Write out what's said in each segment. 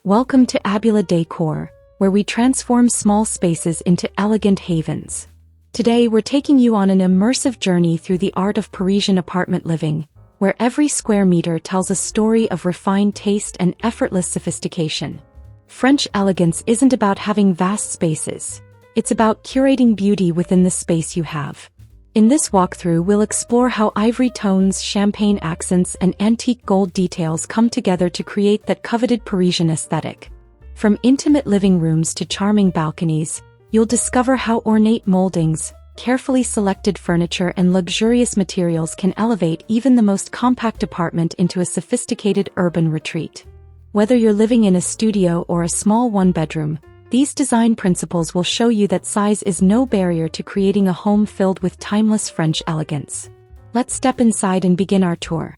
Welcome to Parisian Decor, where we transform small spaces into elegant havens. Today we're taking you on an immersive journey through the art of Parisian apartment living, where every square meter tells a story of refined taste and effortless sophistication. French elegance isn't about having vast spaces. It's about curating beauty within the space you have. In this walkthrough, we'll explore how ivory tones, champagne accents, and antique gold details come together to create that coveted Parisian aesthetic. From intimate living rooms to charming balconies, you'll discover how ornate mouldings, carefully selected furniture, and luxurious materials can elevate even the most compact apartment into a sophisticated urban retreat. Whether you're living in a studio or a small one-bedroom, these design principles will show you that size is no barrier to creating a home filled with timeless French elegance. Let's step inside and begin our tour.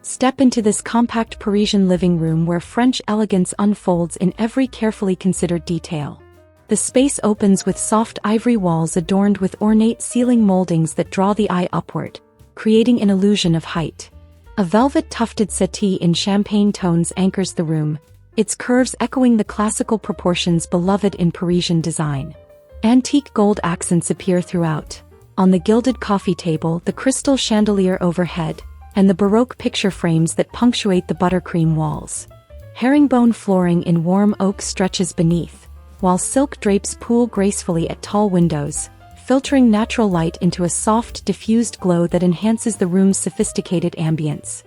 Step into this compact Parisian living room where French elegance unfolds in every carefully considered detail. The space opens with soft ivory walls adorned with ornate ceiling moldings that draw the eye upward, creating an illusion of height. A velvet tufted settee in champagne tones anchors the room, its curves echoing the classical proportions beloved in Parisian design. Antique gold accents appear throughout, on the gilded coffee table, the crystal chandelier overhead, and the Baroque picture frames that punctuate the buttercream walls. Herringbone flooring in warm oak stretches beneath, while silk drapes pool gracefully at tall windows, filtering natural light into a soft, diffused glow that enhances the room's sophisticated ambience.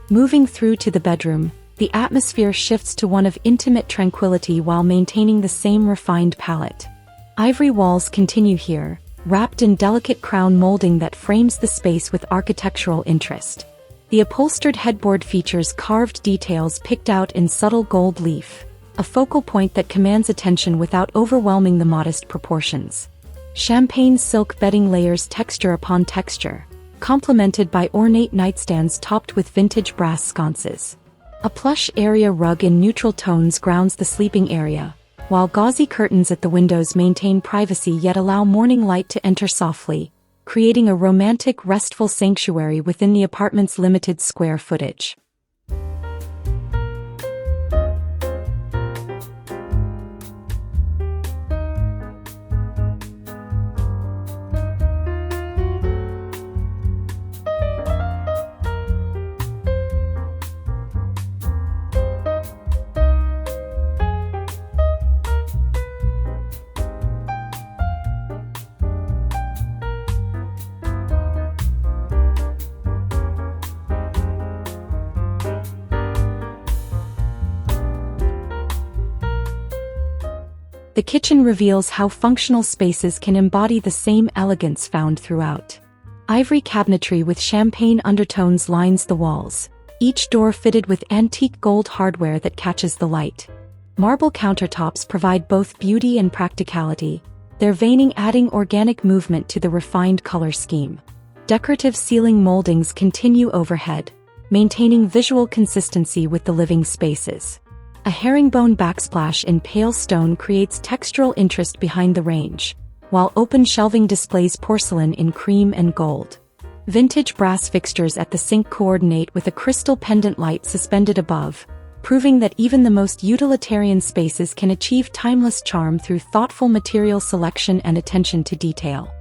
Moving through to the bedroom, the atmosphere shifts to one of intimate tranquility while maintaining the same refined palette. Ivory walls continue here, wrapped in delicate crown molding that frames the space with architectural interest. The upholstered headboard features carved details picked out in subtle gold leaf, a focal point that commands attention without overwhelming the modest proportions. Champagne silk bedding layers texture upon texture, complemented by ornate nightstands topped with vintage brass sconces. A plush area rug in neutral tones grounds the sleeping area, while gauzy curtains at the windows maintain privacy yet allow morning light to enter softly, creating a romantic, restful sanctuary within the apartment's limited square footage. The kitchen reveals how functional spaces can embody the same elegance found throughout. Ivory cabinetry with champagne undertones lines the walls, each door fitted with antique gold hardware that catches the light. Marble countertops provide both beauty and practicality, their veining adding organic movement to the refined color scheme. Decorative ceiling moldings continue overhead, maintaining visual consistency with the living spaces. A herringbone backsplash in pale stone creates textural interest behind the range, while open shelving displays porcelain in cream and gold. Vintage brass fixtures at the sink coordinate with a crystal pendant light suspended above, proving that even the most utilitarian spaces can achieve timeless charm through thoughtful material selection and attention to detail.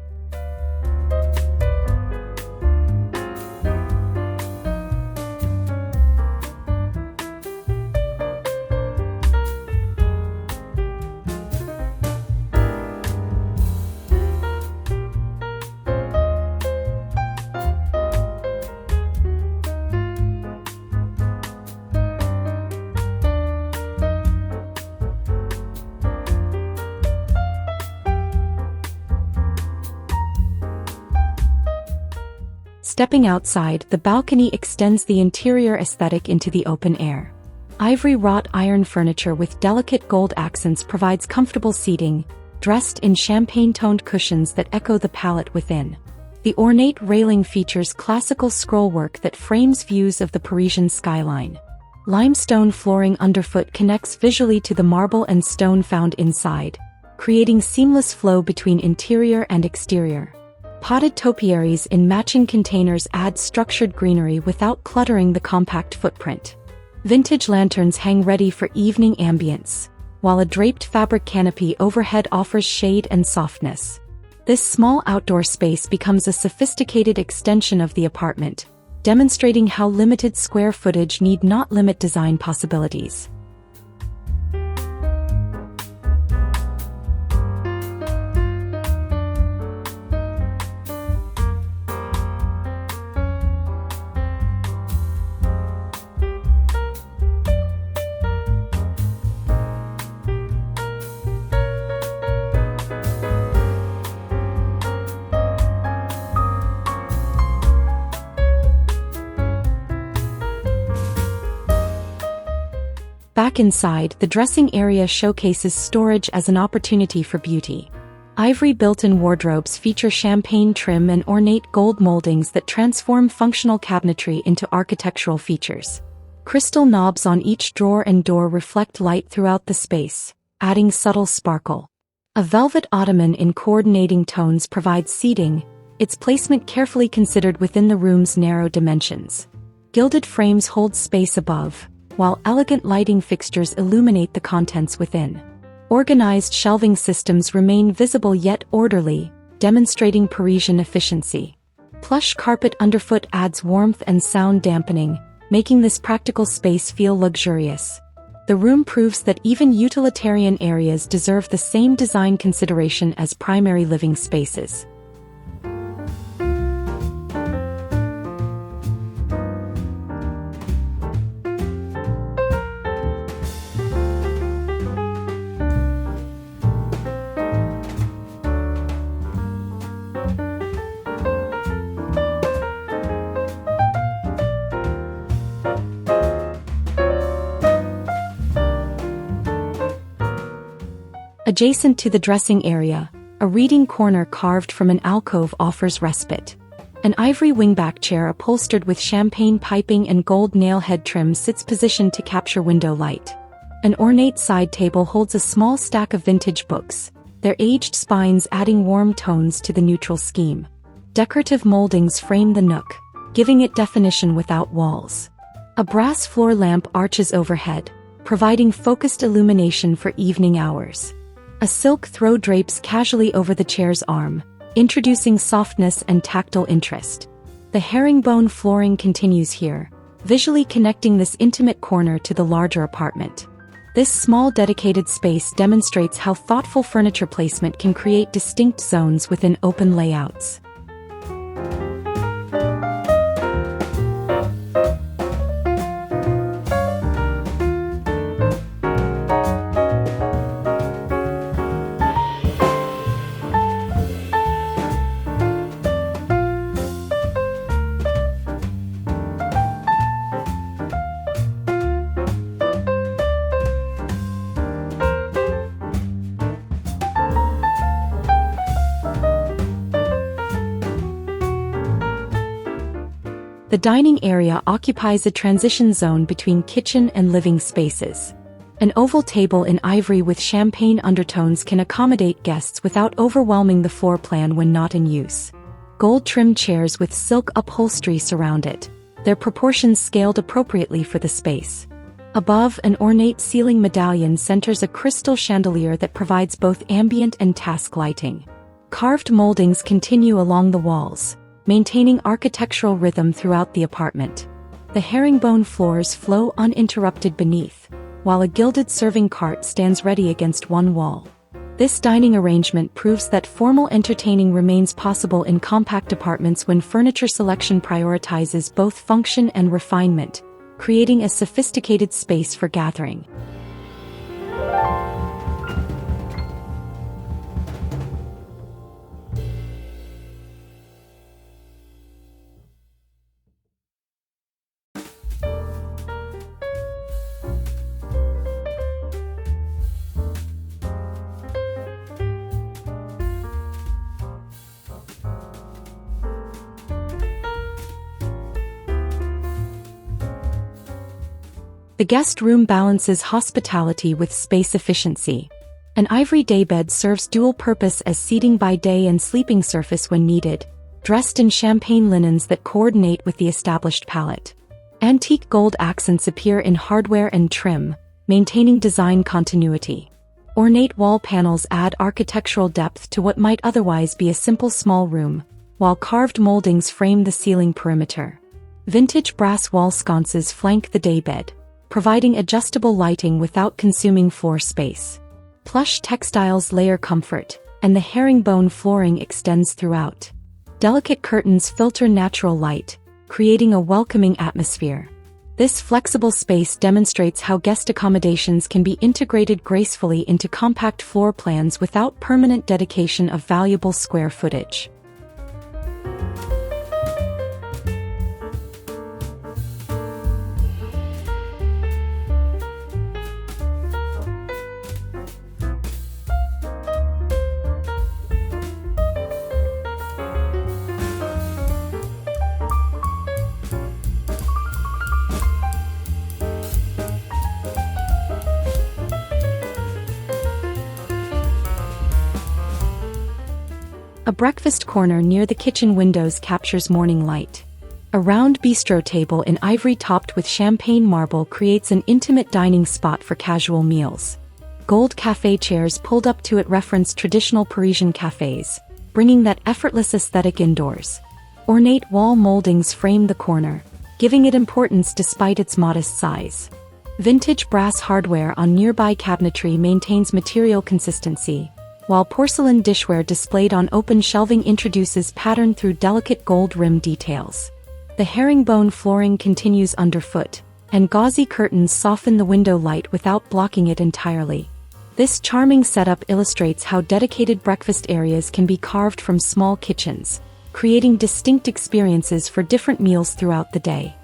Stepping outside, the balcony extends the interior aesthetic into the open air. Ivory wrought iron furniture with delicate gold accents provides comfortable seating, dressed in champagne-toned cushions that echo the palette within. The ornate railing features classical scrollwork that frames views of the Parisian skyline. Limestone flooring underfoot connects visually to the marble and stone found inside, creating seamless flow between interior and exterior. Potted topiaries in matching containers add structured greenery without cluttering the compact footprint. Vintage lanterns hang ready for evening ambience, while a draped fabric canopy overhead offers shade and softness. This small outdoor space becomes a sophisticated extension of the apartment, demonstrating how limited square footage need not limit design possibilities. Back inside, the dressing area showcases storage as an opportunity for beauty. Ivory built-in wardrobes feature champagne trim and ornate gold moldings that transform functional cabinetry into architectural features. Crystal knobs on each drawer and door reflect light throughout the space, adding subtle sparkle. A velvet ottoman in coordinating tones provides seating, its placement carefully considered within the room's narrow dimensions. Gilded frames hold space above, while elegant lighting fixtures illuminate the contents within. Organized shelving systems remain visible yet orderly, demonstrating Parisian efficiency. Plush carpet underfoot adds warmth and sound dampening, making this practical space feel luxurious. The room proves that even utilitarian areas deserve the same design consideration as primary living spaces. Adjacent to the dressing area, a reading corner carved from an alcove offers respite. An ivory wingback chair upholstered with champagne piping and gold nail head trim sits positioned to capture window light. An ornate side table holds a small stack of vintage books, their aged spines adding warm tones to the neutral scheme. Decorative moldings frame the nook, giving it definition without walls. A brass floor lamp arches overhead, providing focused illumination for evening hours. A silk throw drapes casually over the chair's arm, introducing softness and tactile interest. The herringbone flooring continues here, visually connecting this intimate corner to the larger apartment. This small dedicated space demonstrates how thoughtful furniture placement can create distinct zones within open layouts. The dining area occupies a transition zone between kitchen and living spaces. An oval table in ivory with champagne undertones can accommodate guests without overwhelming the floor plan when not in use. Gold-trimmed chairs with silk upholstery surround it, their proportions scaled appropriately for the space. Above, an ornate ceiling medallion centers a crystal chandelier that provides both ambient and task lighting. Carved moldings continue along the walls, maintaining architectural rhythm throughout the apartment. The herringbone floors flow uninterrupted beneath, while a gilded serving cart stands ready against one wall. This dining arrangement proves that formal entertaining remains possible in compact apartments when furniture selection prioritizes both function and refinement, creating a sophisticated space for gathering. The guest room balances hospitality with space efficiency. An ivory daybed serves dual purpose as seating by day and sleeping surface when needed, dressed in champagne linens that coordinate with the established palette. Antique gold accents appear in hardware and trim, maintaining design continuity. Ornate wall panels add architectural depth to what might otherwise be a simple small room, while carved moldings frame the ceiling perimeter. Vintage brass wall sconces flank the daybed, providing adjustable lighting without consuming floor space. Plush textiles layer comfort, and the herringbone flooring extends throughout. Delicate curtains filter natural light, creating a welcoming atmosphere. This flexible space demonstrates how guest accommodations can be integrated gracefully into compact floor plans without permanent dedication of valuable square footage. A breakfast corner near the kitchen windows captures morning light. A round bistro table in ivory topped with champagne marble creates an intimate dining spot for casual meals. Gold café chairs pulled up to it reference traditional Parisian cafes, bringing that effortless aesthetic indoors. Ornate wall moldings frame the corner, giving it importance despite its modest size. Vintage brass hardware on nearby cabinetry maintains material consistency, while porcelain dishware displayed on open shelving introduces pattern through delicate gold rim details. The herringbone flooring continues underfoot, and gauzy curtains soften the window light without blocking it entirely. This charming setup illustrates how dedicated breakfast areas can be carved from small kitchens, creating distinct experiences for different meals throughout the day.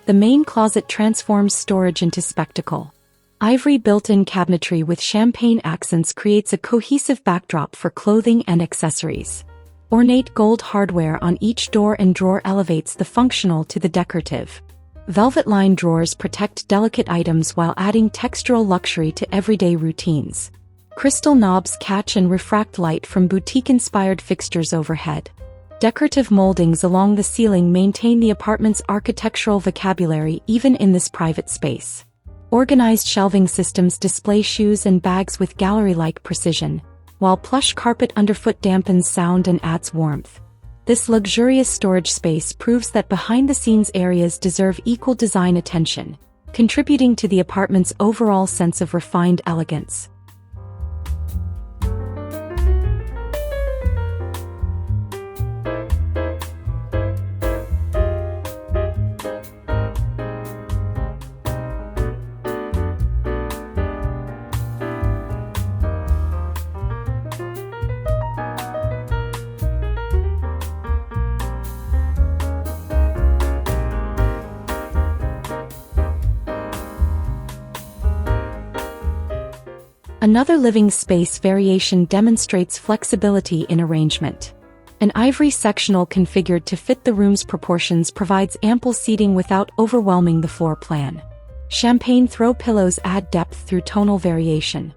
The main closet transforms storage into spectacle. Ivory built-in cabinetry with champagne accents creates a cohesive backdrop for clothing and accessories. Ornate gold hardware on each door and drawer elevates the functional to the decorative. Velvet-lined drawers protect delicate items while adding textural luxury to everyday routines. Crystal knobs catch and refract light from boutique-inspired fixtures overhead. Decorative moldings along the ceiling maintain the apartment's architectural vocabulary even in this private space. Organized shelving systems display shoes and bags with gallery-like precision, while plush carpet underfoot dampens sound and adds warmth. This luxurious storage space proves that behind-the-scenes areas deserve equal design attention, contributing to the apartment's overall sense of refined elegance. Another living space variation demonstrates flexibility in arrangement. An ivory sectional configured to fit the room's proportions provides ample seating without overwhelming the floor plan. Champagne throw pillows add depth through tonal variation.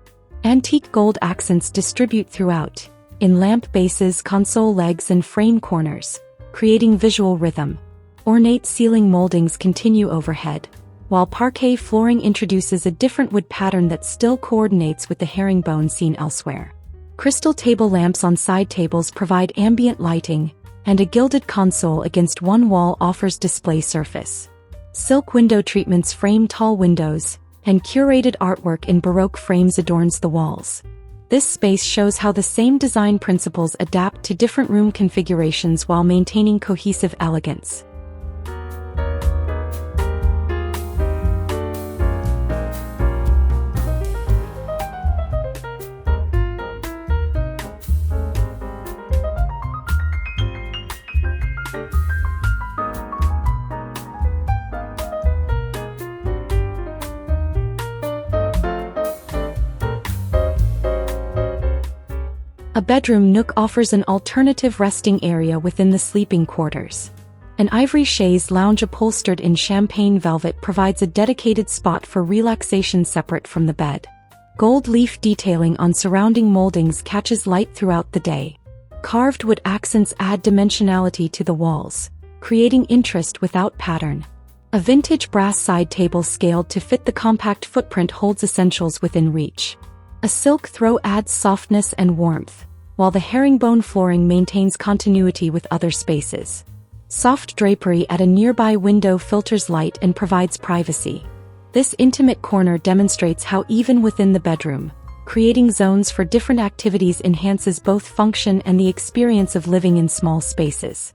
Antique gold accents distribute throughout, in lamp bases, console legs, and frame corners, creating visual rhythm. Ornate ceiling moldings continue overhead, while parquet flooring introduces a different wood pattern that still coordinates with the herringbone seen elsewhere. Crystal table lamps on side tables provide ambient lighting, and a gilded console against one wall offers display surface. Silk window treatments frame tall windows, and curated artwork in Baroque frames adorns the walls. This space shows how the same design principles adapt to different room configurations while maintaining cohesive elegance. A bedroom nook offers an alternative resting area within the sleeping quarters. An ivory chaise lounge upholstered in champagne velvet provides a dedicated spot for relaxation separate from the bed. Gold leaf detailing on surrounding moldings catches light throughout the day. Carved wood accents add dimensionality to the walls, creating interest without pattern. A vintage brass side table scaled to fit the compact footprint holds essentials within reach. A silk throw adds softness and warmth, while the herringbone flooring maintains continuity with other spaces. Soft drapery at a nearby window filters light and provides privacy. This intimate corner demonstrates how even within the bedroom, creating zones for different activities enhances both function and the experience of living in small spaces.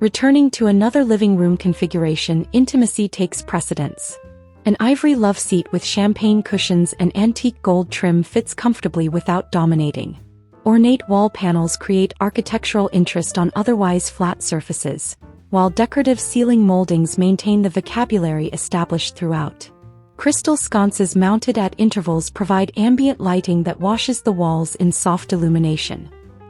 Returning to another living room configuration, intimacy takes precedence. An ivory love seat with champagne cushions and antique gold trim fits comfortably without dominating. Ornate wall panels create architectural interest on otherwise flat surfaces, while decorative ceiling moldings maintain the vocabulary established throughout. Crystal sconces mounted at intervals provide ambient lighting that washes the walls in soft illumination.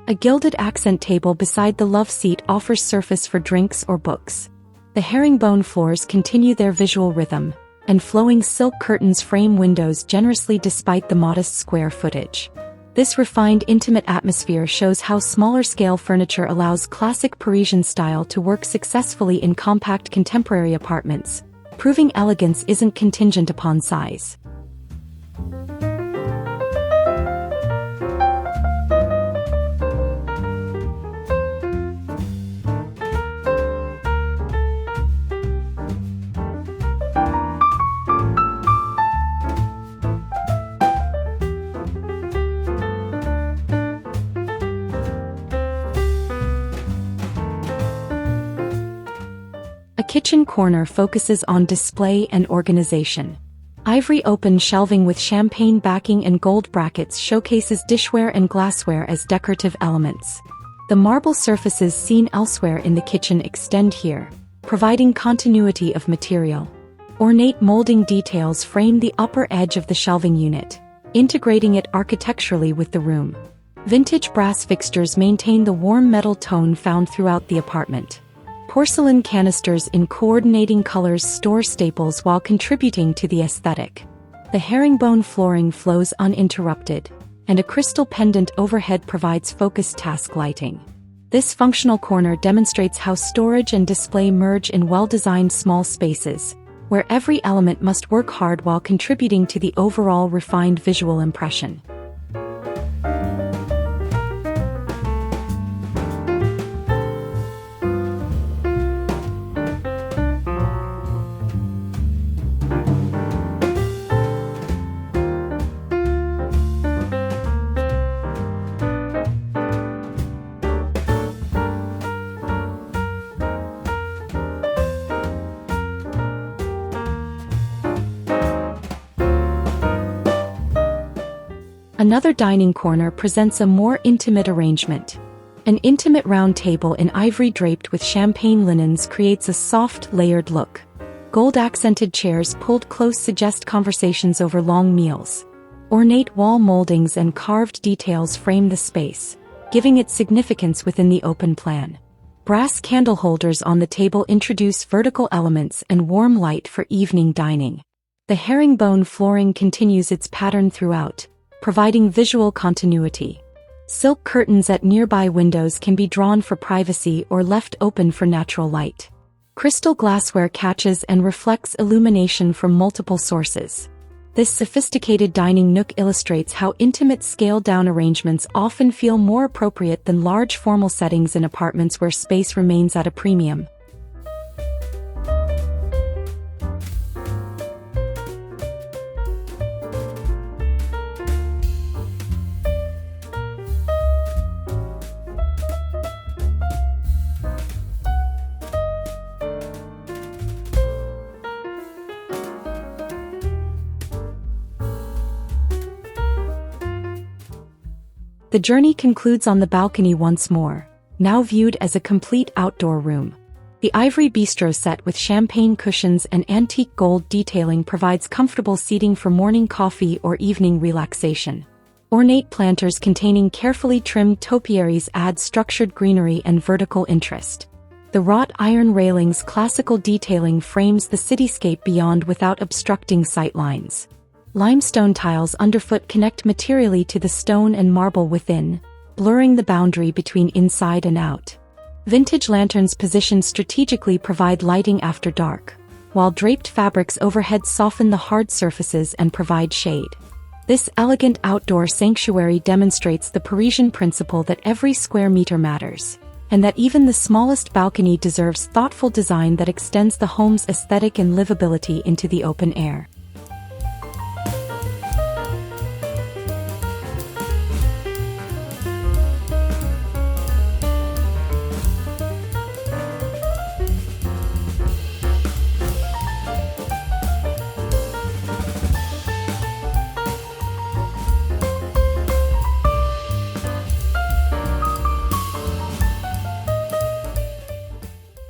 A gilded accent table beside the love seat offers surface for drinks or books. The herringbone floors continue their visual rhythm, and flowing silk curtains frame windows generously despite the modest square footage. This refined, intimate atmosphere shows how smaller-scale furniture allows classic Parisian style to work successfully in compact contemporary apartments, proving elegance isn't contingent upon size. A kitchen corner focuses on display and organization. Ivory open shelving with champagne backing and gold brackets showcases dishware and glassware as decorative elements. The marble surfaces seen elsewhere in the kitchen extend here, providing continuity of material. Ornate molding details frame the upper edge of the shelving unit, integrating it architecturally with the room. Vintage brass fixtures maintain the warm metal tone found throughout the apartment. Porcelain canisters in coordinating colors store staples while contributing to the aesthetic. The herringbone flooring flows uninterrupted, and a crystal pendant overhead provides focused task lighting. This functional corner demonstrates how storage and display merge in well-designed small spaces, where every element must work hard while contributing to the overall refined visual impression. Another dining corner presents a more intimate arrangement. An intimate round table in ivory draped with champagne linens creates a soft, layered look. Gold-accented chairs pulled close suggest conversations over long meals. Ornate wall moldings and carved details frame the space, giving it significance within the open plan. Brass candle holders on the table introduce vertical elements and warm light for evening dining. The herringbone flooring continues its pattern throughout, providing visual continuity. Silk curtains at nearby windows can be drawn for privacy or left open for natural light. Crystal glassware catches and reflects illumination from multiple sources. This sophisticated dining nook illustrates how intimate scaled-down arrangements often feel more appropriate than large formal settings in apartments where space remains at a premium. The journey concludes on the balcony once more, now viewed as a complete outdoor room. The ivory bistro set with champagne cushions and antique gold detailing provides comfortable seating for morning coffee or evening relaxation. Ornate planters containing carefully trimmed topiaries add structured greenery and vertical interest. The wrought iron railings' classical detailing frames the cityscape beyond without obstructing sight lines. Limestone tiles underfoot connect materially to the stone and marble within, blurring the boundary between inside and out. Vintage lanterns positioned strategically provide lighting after dark, while draped fabrics overhead soften the hard surfaces and provide shade. This elegant outdoor sanctuary demonstrates the Parisian principle that every square meter matters, and that even the smallest balcony deserves thoughtful design that extends the home's aesthetic and livability into the open air.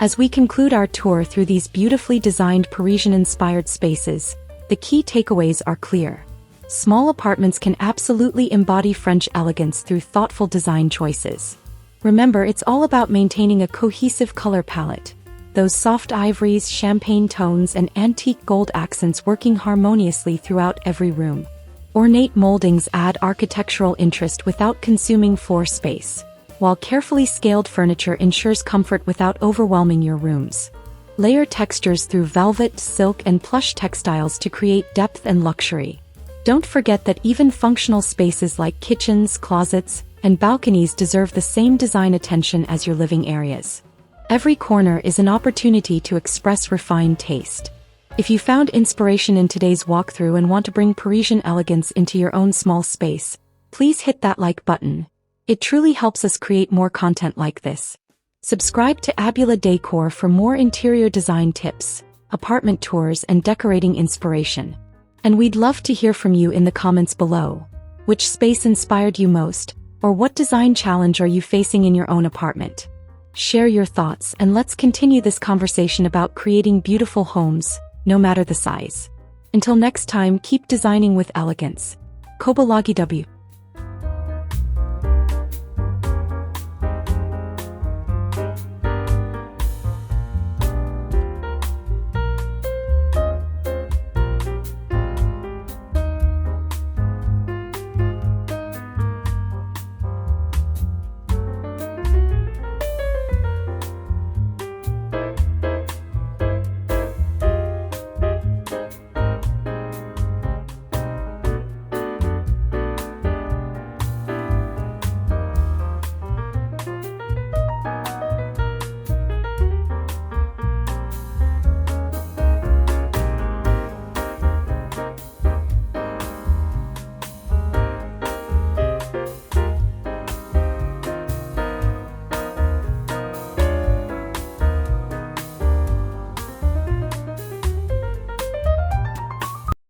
As we conclude our tour through these beautifully designed Parisian-inspired spaces, the key takeaways are clear. Small apartments can absolutely embody French elegance through thoughtful design choices. Remember, it's all about maintaining a cohesive color palette, those soft ivories, champagne tones, and antique gold accents working harmoniously throughout every room. Ornate moldings add architectural interest without consuming floor space, while carefully scaled furniture ensures comfort without overwhelming your rooms. Layer textures through velvet, silk, and plush textiles to create depth and luxury. Don't forget that even functional spaces like kitchens, closets, and balconies deserve the same design attention as your living areas. Every corner is an opportunity to express refined taste. If you found inspiration in today's walkthrough and want to bring Parisian elegance into your own small space, please hit that like button. It truly helps us create more content like this. Subscribe to Parisian Decor for more interior design tips, apartment tours, and decorating inspiration. And we'd love to hear from you in the comments below. Which space inspired you most, or what design challenge are you facing in your own apartment? Share your thoughts and let's continue this conversation about creating beautiful homes, no matter the size. Until next time, keep designing with elegance. Kobalagi W.